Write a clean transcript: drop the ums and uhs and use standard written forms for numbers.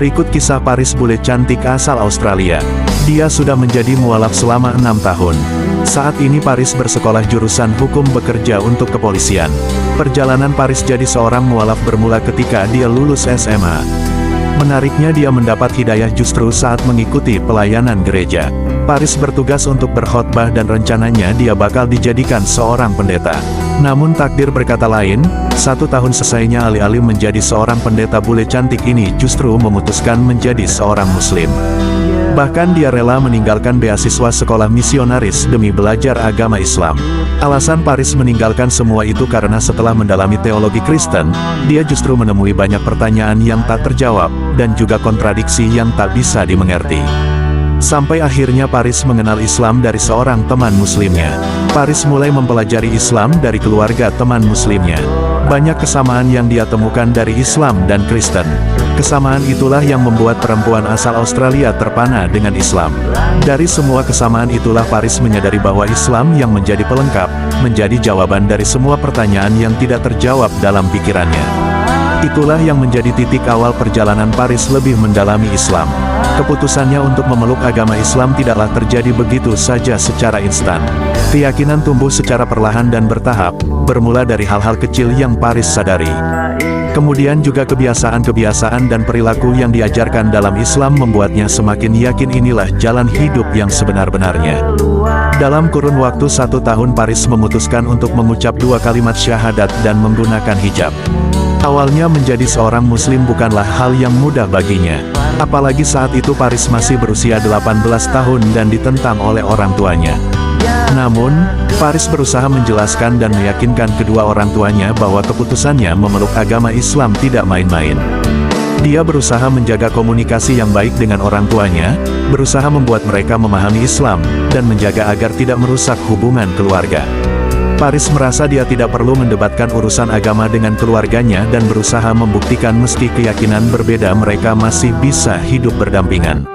Berikut kisah Paris, bule cantik asal Australia. Dia sudah menjadi mualaf selama 6 tahun. Saat ini Paris bersekolah jurusan hukum, bekerja untuk kepolisian. Perjalanan Paris jadi seorang mualaf bermula ketika dia lulus SMA. Menariknya, dia mendapat hidayah justru saat mengikuti pelayanan gereja. Paris bertugas untuk berkhotbah dan rencananya dia bakal dijadikan seorang pendeta. Namun takdir berkata lain, 1 tahun selesainya alih-alih menjadi seorang pendeta, bule cantik ini justru memutuskan menjadi seorang muslim. Bahkan dia rela meninggalkan beasiswa sekolah misionaris demi belajar agama Islam. Alasan Paris meninggalkan semua itu karena setelah mendalami teologi Kristen, dia justru menemui banyak pertanyaan yang tak terjawab, dan juga kontradiksi yang tak bisa dimengerti. Sampai akhirnya Paris mengenal Islam dari seorang teman muslimnya. Paris mulai mempelajari Islam dari keluarga teman muslimnya. Banyak kesamaan yang dia temukan dari Islam dan Kristen. Kesamaan itulah yang membuat perempuan asal Australia terpana dengan Islam. Dari semua kesamaan itulah Paris menyadari bahwa Islam yang menjadi pelengkap, menjadi jawaban dari semua pertanyaan yang tidak terjawab dalam pikirannya. Itulah yang menjadi titik awal perjalanan Paris lebih mendalami Islam. Keputusannya untuk memeluk agama Islam tidaklah terjadi begitu saja secara instan. Keyakinan tumbuh secara perlahan dan bertahap, bermula dari hal-hal kecil yang Paris sadari. Kemudian juga kebiasaan-kebiasaan dan perilaku yang diajarkan dalam Islam membuatnya semakin yakin inilah jalan hidup yang sebenar-benarnya. Dalam kurun waktu 1 tahun Paris memutuskan untuk mengucap 2 kalimat syahadat dan menggunakan hijab. Awalnya menjadi seorang muslim bukanlah hal yang mudah baginya. Apalagi saat itu Paris masih berusia 18 tahun dan ditentang oleh orang tuanya. Namun, Paris berusaha menjelaskan dan meyakinkan kedua orang tuanya bahwa keputusannya memeluk agama Islam tidak main-main. Dia berusaha menjaga komunikasi yang baik dengan orang tuanya, berusaha membuat mereka memahami Islam, dan menjaga agar tidak merusak hubungan keluarga. Paris merasa dia tidak perlu mendebatkan urusan agama dengan keluarganya dan berusaha membuktikan meski keyakinan berbeda mereka masih bisa hidup berdampingan.